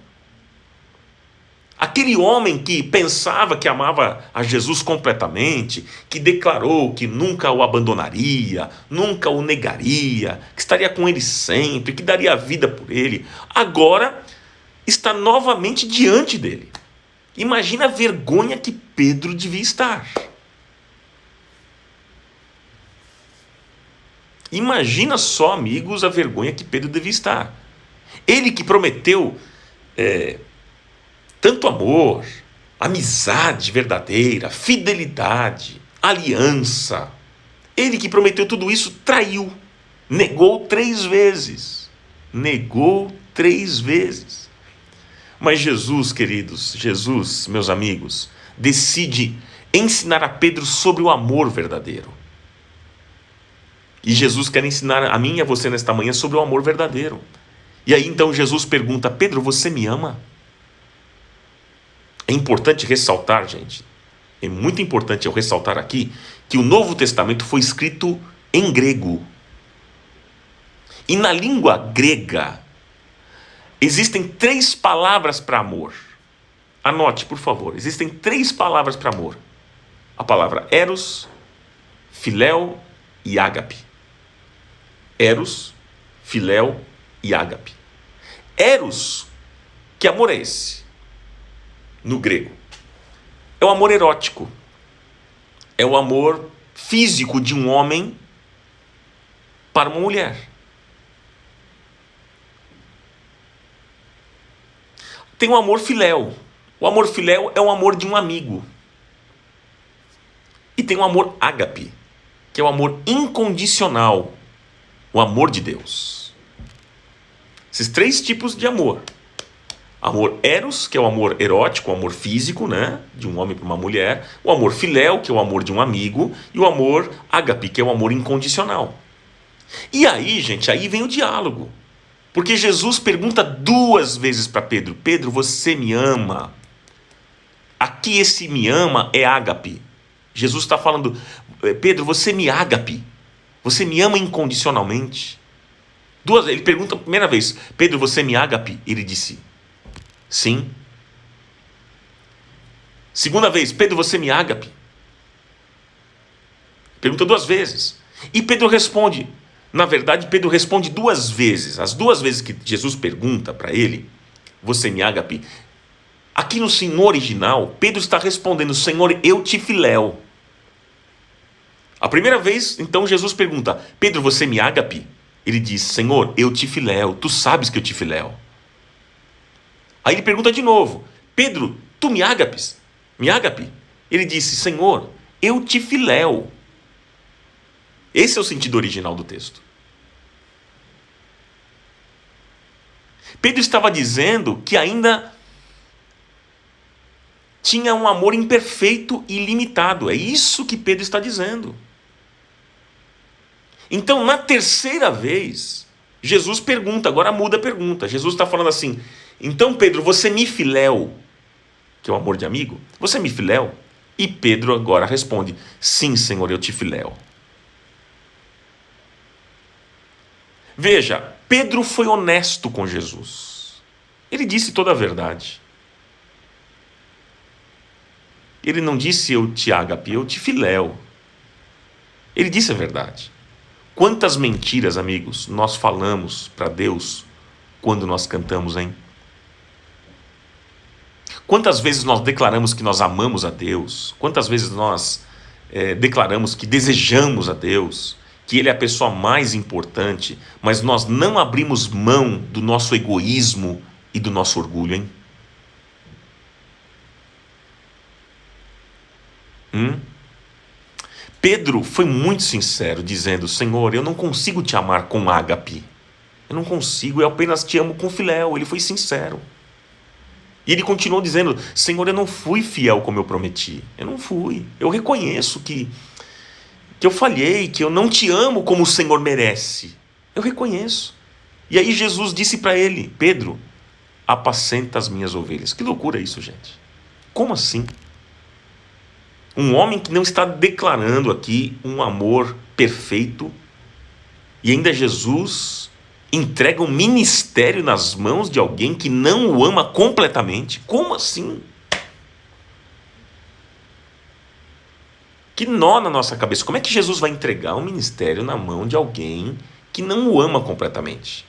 Aquele homem que pensava que amava a Jesus completamente, que declarou que nunca o abandonaria, nunca o negaria, que estaria com ele sempre, que daria a vida por ele, agora está novamente diante dele. Imagina a vergonha que Pedro devia estar. Imagina só, amigos, a vergonha que Pedro devia estar. Ele que prometeu tanto amor, amizade verdadeira, fidelidade, aliança. Ele que prometeu tudo isso, traiu. Negou 3 vezes. Negou 3 vezes. Mas Jesus, queridos, Jesus, meus amigos, decide ensinar a Pedro sobre o amor verdadeiro. E Jesus quer ensinar a mim e a você nesta manhã sobre o amor verdadeiro. E aí então Jesus pergunta: Pedro, você me ama? É importante ressaltar, gente, é muito importante eu ressaltar aqui que o Novo Testamento foi escrito em grego. E na língua grega existem 3 palavras para amor. Anote, por favor. Existem 3 palavras para amor. A palavra eros, filéu e ágape. Eros, filéu e ágape. Eros, que amor é esse? No grego, é o amor erótico. É o amor físico de um homem para uma mulher. Tem o amor filéu. O amor filéu é o amor de um amigo. E tem o amor ágape, que é o amor incondicional, o amor de Deus. Esses 3 tipos de amor. Amor eros, que é o amor erótico, o amor físico, né, de um homem para uma mulher. O amor filéu, que é o amor de um amigo. E o amor ágape, que é o amor incondicional. E aí, gente, aí vem o diálogo. Porque Jesus pergunta 2 vezes para Pedro: Pedro, você me ama? Aqui esse me ama é ágape. Jesus está falando: Pedro, você me ágape? Você me ama incondicionalmente? Ele pergunta a primeira vez: Pedro, você me ágape? Ele disse: sim. Segunda vez: Pedro, você me ágape? Pergunta 2 vezes. E Pedro responde. Na verdade, Pedro responde 2 vezes. As 2 vezes que Jesus pergunta para ele: você me ágape? Aqui no original, Pedro está respondendo: Senhor, eu te filéu. A primeira vez, então, Jesus pergunta: Pedro, você me ágape? Ele diz: Senhor, eu te filéu. Tu sabes que eu te filéu. Aí ele pergunta de novo: Pedro, tu me ágapes? Me ágape? Ele disse: Senhor, eu te filéu. Esse é o sentido original do texto. Pedro estava dizendo que ainda tinha um amor imperfeito e limitado. É isso que Pedro está dizendo. Então, na terceira vez, Jesus pergunta, agora muda a pergunta. Jesus está falando assim: então, Pedro, você me filéu, que é o amor de amigo? Você me filéu? E Pedro agora responde: sim, Senhor, eu te filéu. Veja, Pedro foi honesto com Jesus. Ele disse toda a verdade. Ele não disse eu te ágape, eu te filéu. Ele disse a verdade. Quantas mentiras, amigos, nós falamos para Deus quando nós cantamos, hein? Quantas vezes nós declaramos que nós amamos a Deus? Quantas vezes nós declaramos que desejamos a Deus, que Ele é a pessoa mais importante, mas nós não abrimos mão do nosso egoísmo e do nosso orgulho, hein? Pedro foi muito sincero, dizendo: Senhor, eu não consigo te amar com ágape. Eu não consigo, eu apenas te amo com filéu. Ele foi sincero. E ele continuou dizendo: Senhor, eu não fui fiel como eu prometi. Eu não fui. Eu reconheço que eu falhei, que eu não te amo como o Senhor merece. Eu reconheço. E aí Jesus disse para ele: Pedro, apacenta as minhas ovelhas. Que loucura isso, gente. Como assim? Um homem que não está declarando aqui um amor perfeito, e ainda Jesus entrega um ministério nas mãos de alguém que não o ama completamente. Como assim? Que nó na nossa cabeça. Como é que Jesus vai entregar um ministério na mão de alguém que não o ama completamente?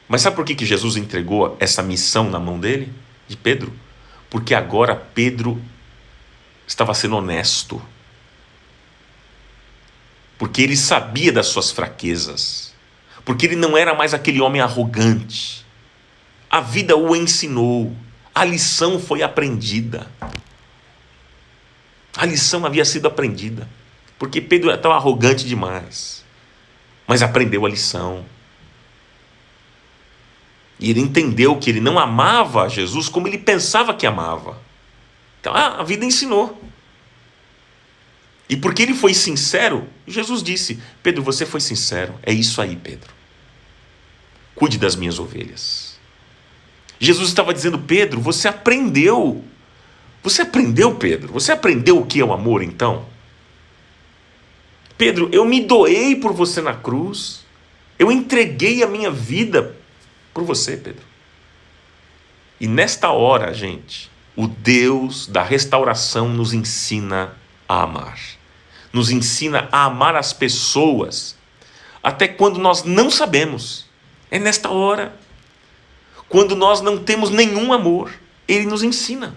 Mas sabe por que Jesus entregou essa missão na mão dele, de Pedro? Porque agora Pedro estava sendo honesto. Porque ele sabia das suas fraquezas. Porque ele não era mais aquele homem arrogante. A vida o ensinou. A lição foi aprendida. A lição havia sido aprendida. Porque Pedro estava arrogante demais. Mas aprendeu a lição. E ele entendeu que ele não amava Jesus como ele pensava que amava. Então a vida ensinou. E porque ele foi sincero, Jesus disse: Pedro, você foi sincero, é isso aí, Pedro. Cuide das minhas ovelhas. Jesus estava dizendo: Pedro, você aprendeu. Você aprendeu, Pedro? Você aprendeu o que é o amor, então? Pedro, eu me doei por você na cruz. Eu entreguei a minha vida por você, Pedro. E nesta hora, gente, o Deus da restauração nos ensina a amar. Nos ensina a amar as pessoas, até quando nós não sabemos. É nesta hora, quando nós não temos nenhum amor, Ele nos ensina.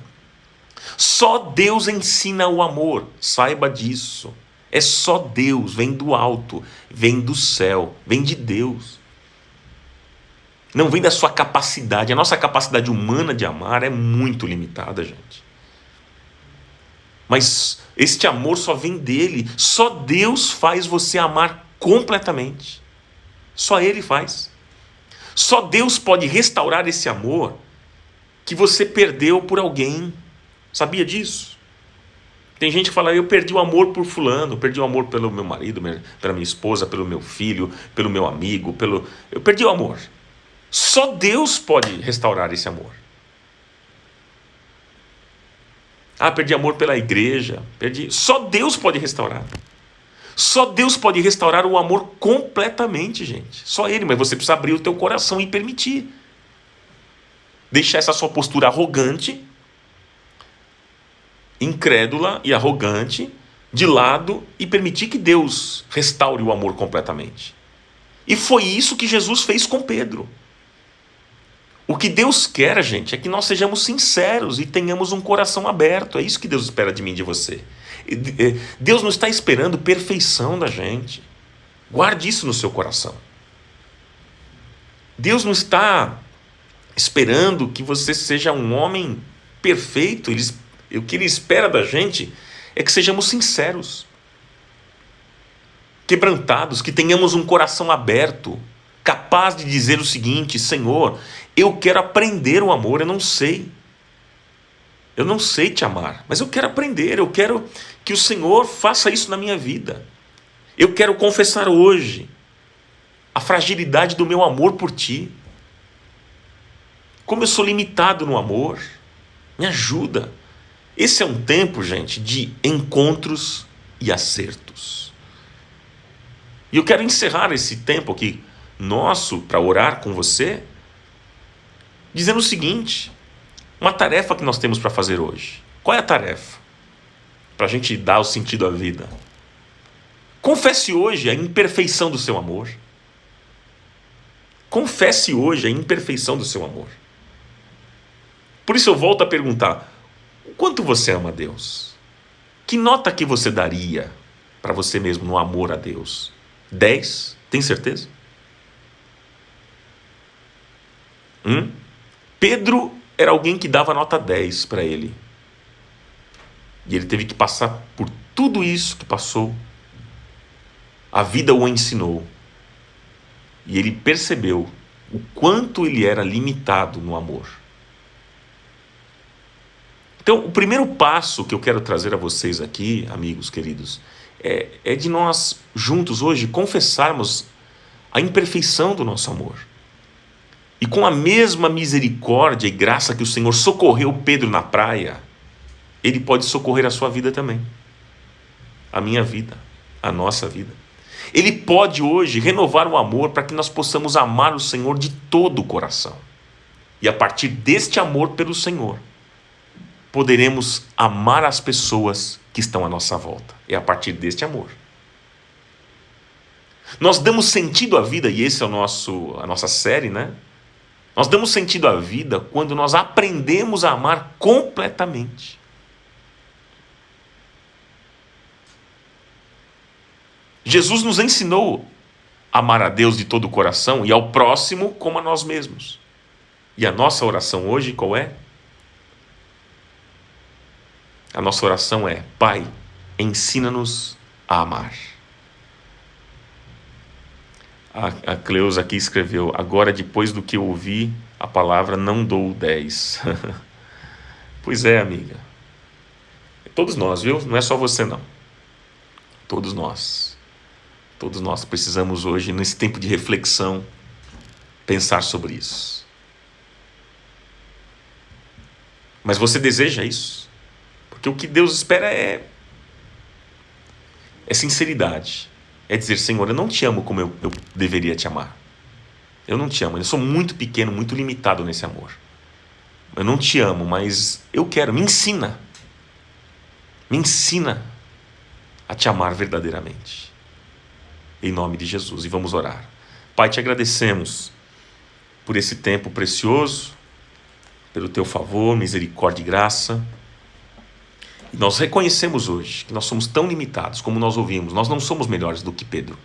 Só Deus ensina o amor, saiba disso. É só Deus, vem do alto, vem do céu, vem de Deus. Não vem da sua capacidade. A nossa capacidade humana de amar é muito limitada, gente. Mas este amor só vem dele. Só Deus faz você amar completamente. Só Ele faz. Só Deus pode restaurar esse amor que você perdeu por alguém. Sabia disso? Tem gente que fala: eu perdi o amor por fulano, perdi o amor pelo meu marido, pela minha esposa, pelo meu filho, pelo meu amigo, eu perdi o amor. Só Deus pode restaurar esse amor. Perdi amor pela igreja, Só Deus pode restaurar. Só Deus pode restaurar o amor completamente, gente. Só Ele, mas você precisa abrir o teu coração e permitir. Deixar essa sua postura arrogante, incrédula e arrogante de lado e permitir que Deus restaure o amor completamente. E foi isso que Jesus fez com Pedro. O que Deus quer, gente, é que nós sejamos sinceros e tenhamos um coração aberto. É isso que Deus espera de mim e de você. Deus não está esperando perfeição da gente. Guarde isso no seu coração. Deus não está esperando que você seja um homem perfeito. O que Ele espera da gente é que sejamos sinceros, quebrantados, que tenhamos um coração aberto, capaz de dizer o seguinte: Senhor, eu quero aprender o amor, eu não sei te amar, mas eu quero aprender, eu quero que o Senhor faça isso na minha vida. Eu quero confessar hoje a fragilidade do meu amor por Ti. Como eu sou limitado no amor, me ajuda. Esse é um tempo, gente, de encontros e acertos. E eu quero encerrar esse tempo aqui nosso para orar com você, dizendo o seguinte: uma tarefa que nós temos para fazer hoje. Qual é a tarefa? Para a gente dar o sentido à vida. Confesse hoje a imperfeição do seu amor. Confesse hoje a imperfeição do seu amor. Por isso eu volto a perguntar: o quanto você ama a Deus? Que nota que você daria para você mesmo no amor a Deus? 10? Tem certeza? Pedro era alguém que dava nota 10 para ele. E ele teve que passar por tudo isso que passou. A vida o ensinou. E ele percebeu o quanto ele era limitado no amor. Então, o primeiro passo que eu quero trazer a vocês aqui, amigos queridos, é de nós juntos hoje confessarmos a imperfeição do nosso amor. E com a mesma misericórdia e graça que o Senhor socorreu Pedro na praia, Ele pode socorrer a sua vida também. A minha vida, a nossa vida. Ele pode hoje renovar o amor para que nós possamos amar o Senhor de todo o coração. E a partir deste amor pelo Senhor, poderemos amar as pessoas que estão à nossa volta. É a partir deste amor. Nós damos sentido à vida, e esse é a nossa série, né? Nós damos sentido à vida quando nós aprendemos a amar completamente. Jesus nos ensinou a amar a Deus de todo o coração e ao próximo como a nós mesmos. E a nossa oração hoje qual é? A nossa oração é: Pai, ensina-nos a amar. A Cleusa aqui escreveu: agora, depois do que eu ouvi a palavra, não dou 10. Pois é, amiga. Todos nós, viu? Não é só você, não. Todos nós precisamos hoje, nesse tempo de reflexão, pensar sobre isso. Mas você deseja isso? Porque o que Deus espera é sinceridade. É dizer, Senhor, eu não te amo como eu deveria te amar. Eu não te amo, eu sou muito pequeno, muito limitado nesse amor. Eu não te amo, mas eu quero, me ensina. Me ensina a te amar verdadeiramente. Em nome de Jesus, e vamos orar. Pai, te agradecemos por esse tempo precioso, pelo teu favor, misericórdia e graça. E nós reconhecemos hoje que nós somos tão limitados, como nós ouvimos, nós não somos melhores do que Pedro.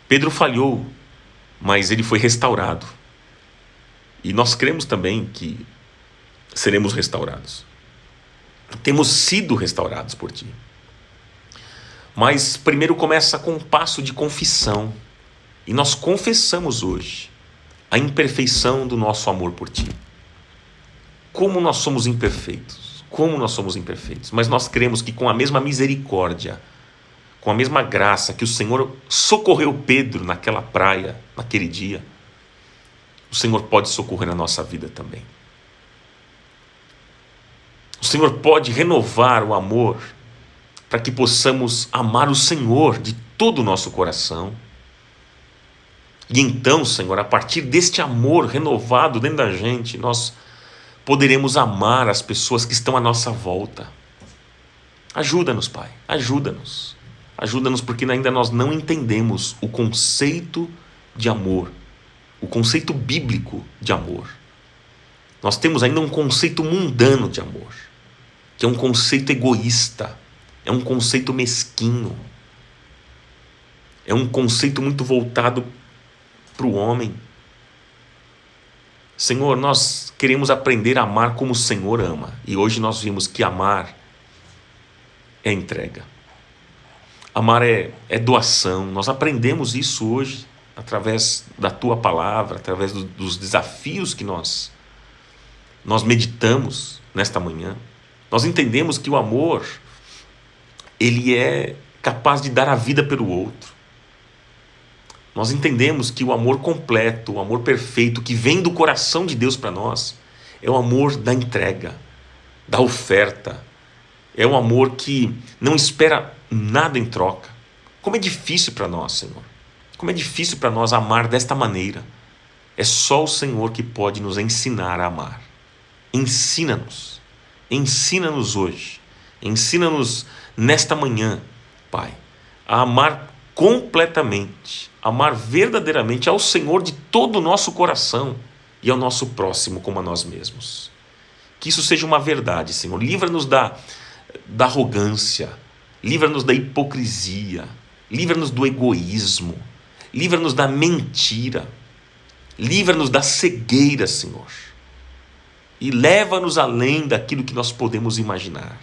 Pedro falhou, mas ele foi restaurado. E nós cremos também que seremos restaurados. Temos sido restaurados por ti. Mas primeiro começa com um passo de confissão. E nós confessamos hoje a imperfeição do nosso amor por ti. Como nós somos imperfeitos. Mas nós cremos que com a mesma misericórdia, com a mesma graça que o Senhor socorreu Pedro naquela praia, naquele dia, o Senhor pode socorrer a nossa vida também. O Senhor pode renovar o amor para que possamos amar o Senhor de todo o nosso coração. E então, Senhor, a partir deste amor renovado dentro da gente, nós poderemos amar as pessoas que estão à nossa volta. Ajuda-nos, Pai, ajuda-nos. Ajuda-nos porque ainda nós não entendemos o conceito de amor, o conceito bíblico de amor. Nós temos ainda um conceito mundano de amor, que é um conceito egoísta, é um conceito mesquinho, é um conceito muito voltado para o homem. Senhor, nós queremos aprender a amar como o Senhor ama, e hoje nós vimos que amar é entrega. Amar é doação. Nós aprendemos isso hoje através da Tua Palavra, através dos desafios que nós meditamos nesta manhã. Nós entendemos que o amor, ele é capaz de dar a vida pelo outro. Nós entendemos que o amor completo, o amor perfeito que vem do coração de Deus para nós, é o amor da entrega, da oferta. É um amor que não espera nada em troca. Como é difícil para nós, Senhor. Como é difícil para nós amar desta maneira. É só o Senhor que pode nos ensinar a amar. Ensina-nos. Ensina-nos hoje. Ensina-nos nesta manhã, Pai, a amar completamente, amar verdadeiramente ao Senhor de todo o nosso coração e ao nosso próximo como a nós mesmos. Que isso seja uma verdade, Senhor. Livra-nos da arrogância, livra-nos da hipocrisia, livra-nos do egoísmo, livra-nos da mentira, livra-nos da cegueira, Senhor, e leva-nos além daquilo que nós podemos imaginar.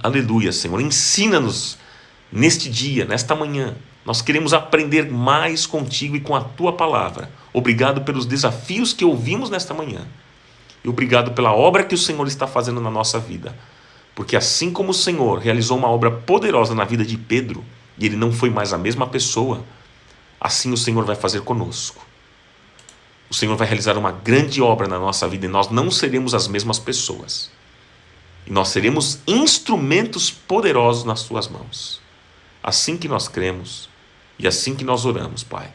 Aleluia, Senhor. Ensina-nos neste dia, nesta manhã. Nós queremos aprender mais contigo e com a Tua Palavra. Obrigado pelos desafios que ouvimos nesta manhã. E obrigado pela obra que o Senhor está fazendo na nossa vida. Porque assim como o Senhor realizou uma obra poderosa na vida de Pedro, e ele não foi mais a mesma pessoa, assim o Senhor vai fazer conosco. O Senhor vai realizar uma grande obra na nossa vida e nós não seremos as mesmas pessoas. E nós seremos instrumentos poderosos nas Suas mãos. Assim que nós cremos e assim que nós oramos, Pai.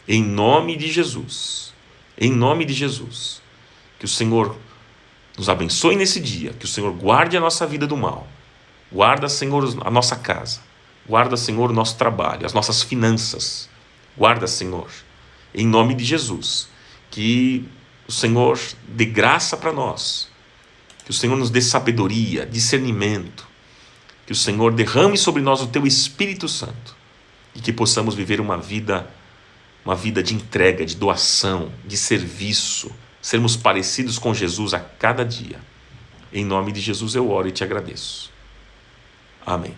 Em nome de Jesus. Em nome de Jesus. Que o Senhor nos abençoe nesse dia. Que o Senhor guarde a nossa vida do mal. Guarda, Senhor, a nossa casa. Guarda, Senhor, o nosso trabalho, as nossas finanças. Guarda, Senhor, em nome de Jesus. Que o Senhor dê graça para nós. Que o Senhor nos dê sabedoria, discernimento. Que o Senhor derrame sobre nós o Teu Espírito Santo. E que possamos viver uma vida de entrega, de doação, de serviço. Sermos parecidos com Jesus a cada dia. Em nome de Jesus eu oro e te agradeço. Amém.